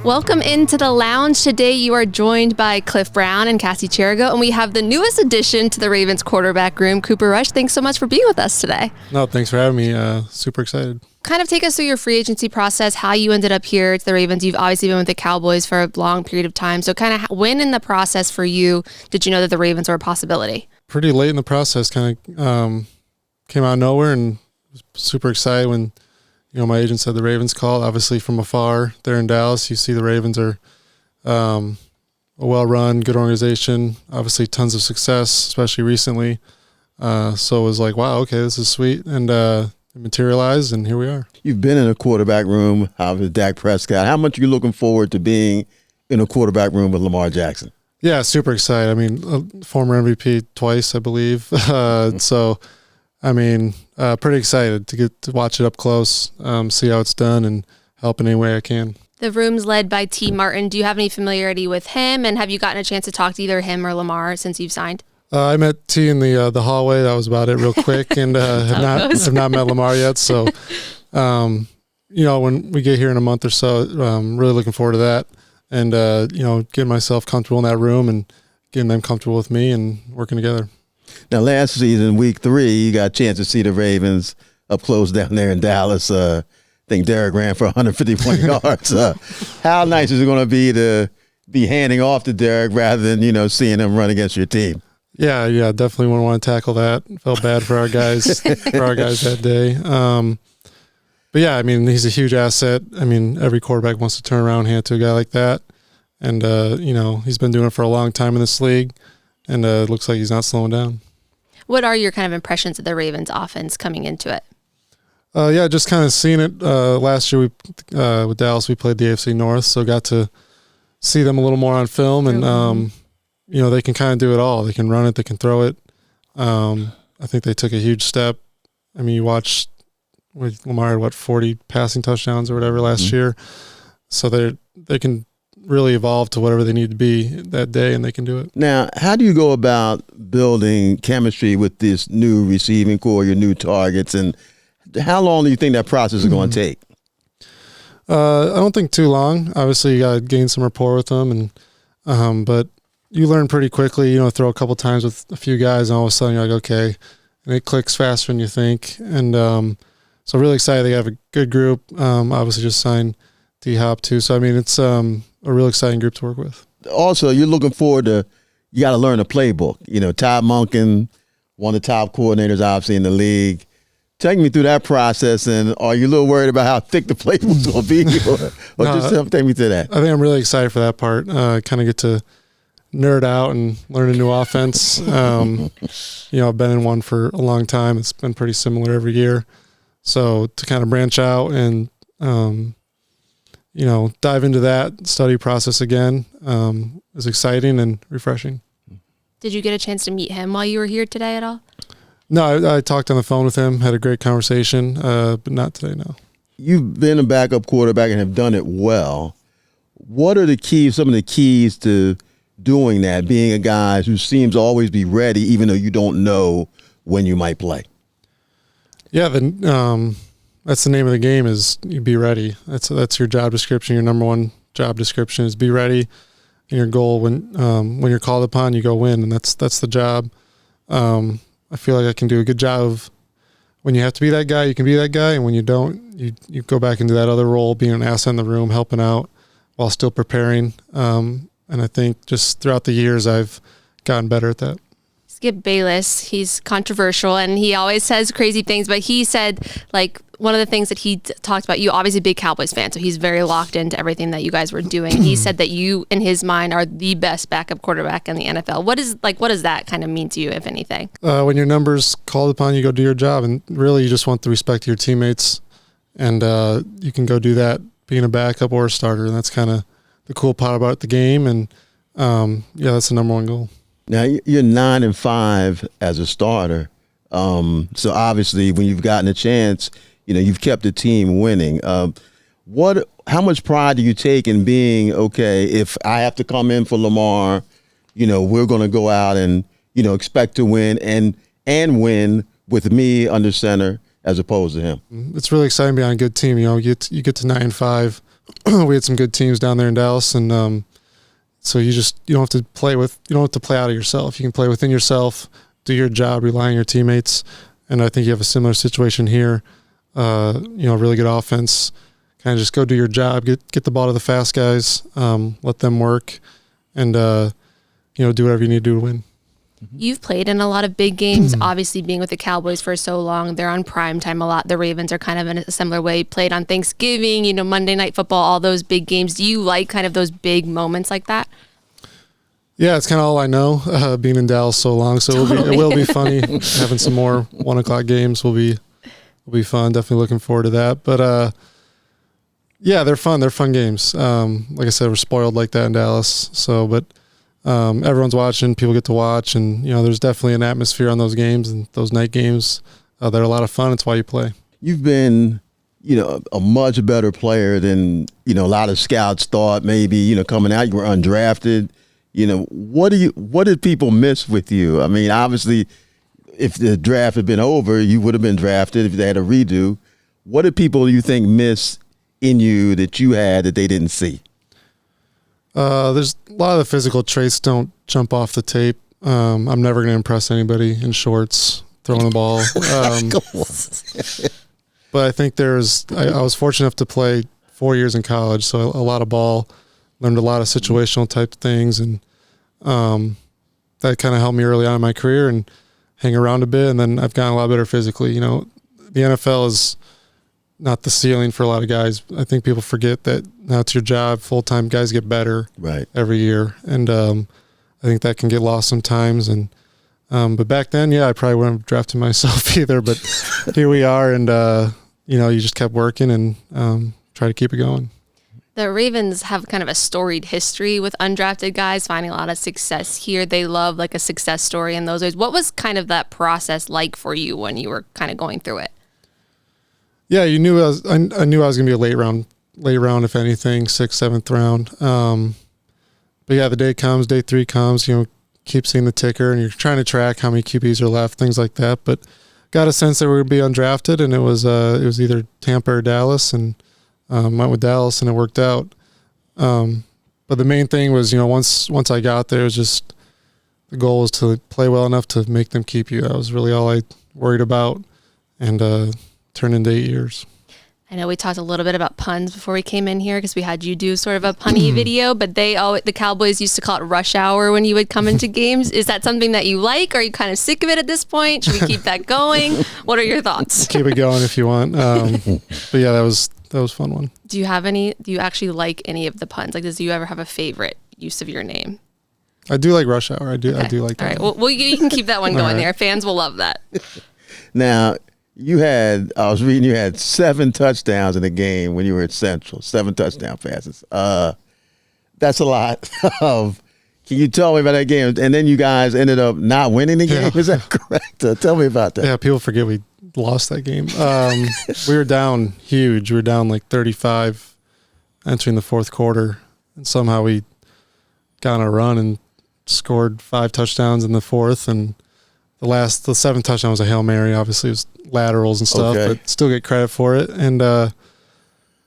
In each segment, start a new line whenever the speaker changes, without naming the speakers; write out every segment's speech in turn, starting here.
Welcome into the lounge. Today you are joined by Cliff Brown and Cassie Cherigo, and we have the newest addition to the Ravens quarterback room, Cooper Rush. Thanks so much for being with us today.
No, thanks for having me. Super excited.
Kind of take us through your free agency process, how you ended up here to the Ravens. You've obviously been with the Cowboys for a long period of time. So kind of when in the process for you did you know that the Ravens were a possibility?
Pretty late in the process, kind of came out of nowhere, and was super excited when my agent said the Ravens called. Obviously from afar, they're in Dallas. You see the Ravens are a well-run, good organization. Obviously tons of success, especially recently. So it was like, wow, okay, this is sweet. And it materialized, and here we are.
You've been in a quarterback room with Dak Prescott. How much are you looking forward to being in a quarterback room with Lamar Jackson?
Yeah, super excited. I mean, former MVP twice, I believe. So, I mean, pretty excited to get to watch it up close, see how it's done, and help in any way I can.
The room's led by T. Martin. Do you have any familiarity with him, and have you gotten a chance to talk to either him or Lamar since you've signed?
I met T in the hallway. That was about it, real quick, and have not met Lamar yet. So, when we get here in a month or so, really looking forward to that, and getting myself comfortable in that room and getting them comfortable with me and working together.
Now, last season, week 3, you got a chance to see the Ravens up close down there in Dallas. I think Derek ran for 151 yards. How nice is it going to be handing off to Derek rather than seeing him run against your team?
Yeah, definitely wouldn't want to tackle that. Felt bad for our guys, that day. But yeah, I mean, he's a huge asset. I mean, every quarterback wants to turn around and hand it to a guy like that. And, he's been doing it for a long time in this league, and it looks like he's not slowing down.
What are your kind of impressions of the Ravens offense coming into it?
Just kind of seeing it. Last year with Dallas, we played the AFC North, so got to see them a little more on film, and, they can kind of do it all. They can run it, they can throw it. I think they took a huge step. I mean, you watched Lamar had 40 passing touchdowns or whatever last year. So they can really evolve to whatever they need to be that day, and they can do it. Now,
how do you go about building chemistry with this new receiving core, your new targets, and how long do you think that process is going to take?
I don't think too long. Obviously, you got to gain some rapport with them, and but you learn pretty quickly. Throw a couple times with a few guys, and all of a sudden you're like, okay, and it clicks faster than you think. And so really excited. They have a good group. Obviously, just signed D-Hop too. So I mean, it's a real exciting group to work with.
Also, you're looking forward to. You got to learn a playbook. Todd Monken, one of the top coordinators obviously in the league. Take me through that process, and are you a little worried about how thick the playbook's going to be? or
No,
just take me through that.
I think I'm really excited for that part. Kind of get to nerd out and learn a new offense. I've been in one for a long time. It's been pretty similar every year. So to kind of branch out and, dive into that study process again is exciting and refreshing.
Did you get a chance to meet him while you were here today at all?
No, I talked on the phone with him, had a great conversation, but not today, no.
You've been a backup quarterback and have done it well. What are some of the keys to doing that, being a guy who seems to always be ready, even though you don't know when you might play?
Yeah, that's the name of the game, is you be ready. That's your job description. Your number one job description is be ready. And your goal when you're called upon, you go win, and that's the job. I feel like I can do a good job of when you have to be that guy, you can be that guy, and when you don't, you go back into that other role, being an asset in the room, helping out while still preparing. And I think just throughout the years, I've gotten better at that.
Skip Bayless, he's controversial and he always says crazy things, but he said, one of the things that he talked about, you obviously a big Cowboys fan, so he's very locked into everything that you guys were doing. He said that you, in his mind, are the best backup quarterback in the NFL. What does that kind of mean to you, if anything?
When your number's called upon, you go do your job, and really you just want the respect of your teammates, and you can go do that being a backup or a starter, and that's kind of the cool part about the game, and that's the number one goal.
Now, you're 9-5 as a starter, so obviously when you've gotten a chance, you've kept the team winning. How much pride do you take in being, okay, if I have to come in for Lamar, we're going to go out and, expect to win and win with me under center as opposed to him.
It's really exciting to be on a good team. You know, you get to 9-5. We had some good teams down there in Dallas, and so you don't have to play out of yourself. You can play within yourself, do your job, rely on your teammates, and I think you have a similar situation here. Really good offense. Kind of just go do your job, get the ball to the fast guys, let them work, and do whatever you need to do to win.
You've played in a lot of big games, obviously being with the Cowboys for so long. They're on prime time a lot. The Ravens are kind of in a similar way, played on Thanksgiving, Monday Night Football, all those big games. Do you like kind of those big moments like that?
Yeah, it's kind of all I know, being in Dallas so long. So it will be funny. Having some more 1:00 games will be fun. Definitely looking forward to that. But yeah, they're fun. They're fun games. Like I said, we're spoiled like that in Dallas. So, but everyone's watching. People get to watch, and there's definitely an atmosphere on those games and those night games. They're a lot of fun. It's why you play. You've
been, a much better player than a lot of scouts thought. Maybe coming out, you were undrafted. What did people miss with you? I mean, obviously, if the draft had been over, you would have been drafted if they had a redo. What did people, you think, miss in you that you had that they didn't see?
There's a lot of the physical traits don't jump off the tape. I'm never going to impress anybody in shorts throwing the ball. But I think I was fortunate enough to play 4 years in college, so a lot of ball, learned a lot of situational type things, and that kind of helped me early on in my career and hang around a bit. And then I've gotten a lot better physically. The NFL is not the ceiling for a lot of guys. I think people forget that now it's your job. Full-time guys get better every year. And I think that can get lost sometimes. And but back then, I probably wouldn't have drafted myself either. But here we are, and you just kept working and try to keep it going.
The Ravens have kind of a storied history with undrafted guys finding a lot of success here. They love like a success story in those ways. What was kind of that process like for you when you were kind of going through it?
Yeah, I knew I was going to be a late round, if anything, 6th, 7th round. But yeah, the day comes, day 3 comes, keep seeing the ticker and you're trying to track how many QBs are left, things like that. But got a sense that we would be undrafted, and it was either Tampa or Dallas, and went with Dallas, and it worked out. But the main thing was, once I got there, it was just the goal was to play well enough to make them keep you. That was really all I worried about, and turned into 8 years.
I know we talked a little bit about puns before we came in here because we had you do sort of a punny video, but the Cowboys used to call it rush hour when you would come into games. Is that something that you like? Are you kind of sick of it at this point? Should we keep that going? What are your thoughts?
Keep it going if you want. But yeah, that was a fun one.
Do you actually like any of the puns? Like, do you ever have a favorite use of your name?
I do like rush hour. I do like that.
All right. Well, you can keep that one going there. Fans will love that.
Now, I was reading you had 7 touchdowns in the game when you were at Central, 7 touchdown passes. That's a lot. Can you tell me about that game? And then you guys ended up not winning the game. Is that correct? Tell me about that.
Yeah, people forget we lost that game. We were down huge. We were down like 35 entering the 4th quarter, and somehow we got on a run and scored 5 touchdowns in the 4th, and the 7th touchdown was a Hail Mary. Obviously, it was laterals and stuff, but still get credit for it. And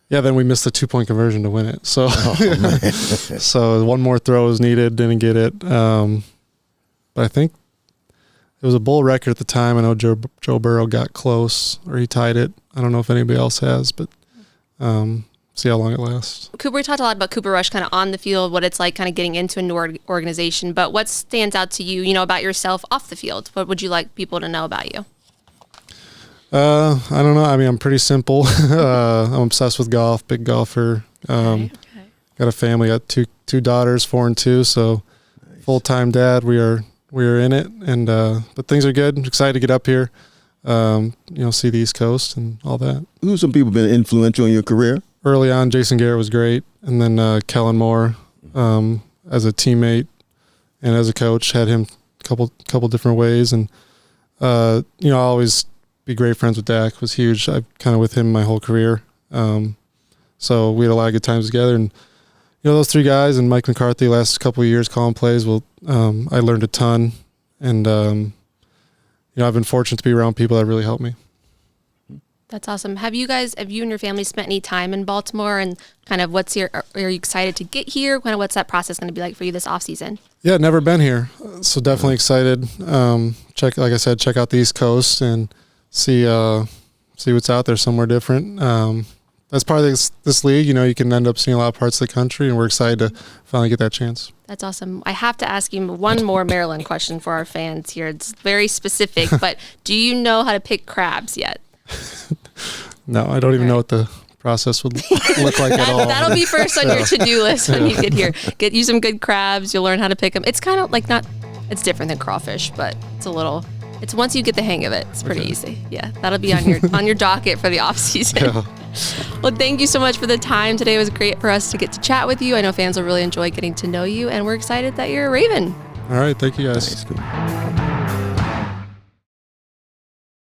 then we missed the 2-point conversion to win it. So, so one more throw was needed, didn't get it. But I think it was a bowl record at the time. I know Joe Burrow got close, or he tied it. I don't know if anybody else has, but see how long it lasts.
Cooper, we talked a lot about Cooper Rush kind of on the field, what it's like kind of getting into a new organization, but what stands out to you, about yourself off the field? What would you like people to know about you?
I don't know. I mean, I'm pretty simple. I'm obsessed with golf, big golfer. Got a family, got two daughters, 4 and 2, so full-time dad. We are in it, and but things are good. I'm excited to get up here, see the East Coast and all that.
Who some people been influential in your career?
Early on, Jason Garrett was great, and then Kellen Moore as a teammate and as a coach, had him a couple different ways, and I'll always be great friends with Dak. Was huge. I've kind of with him my whole career, so we had a lot of good times together. And those 3 guys and Mike McCarthy last couple of years calling plays. Well, I learned a ton, and I've been fortunate to be around people that really helped me.
That's awesome. Have you and your family spent any time in Baltimore, and kind of are you excited to get here? Kind of what's that process going to be like for you this off season?
Yeah, never been here, so definitely excited. Like I said, check out the East Coast and see what's out there somewhere different. That's part of this league. You can end up seeing a lot of parts of the country, and we're excited to finally get that chance.
That's awesome. I have to ask you one more Maryland question for our fans here. It's very specific, but do you know how to pick crabs yet?
No, I don't even know what the process would look like at all.
That'll be first on your to-do list when you get here. Get you some good crabs. You'll learn how to pick them. It's kind of like it's different than crawfish, but it's once you get the hang of it, it's pretty easy. Yeah, that'll be on your docket for the off season. Yeah. Well, thank you so much for the time today. It was great for us to get to chat with you. I know fans will really enjoy getting to know you, and we're excited that you're a Raven.
All right, thank you guys.
Thanks.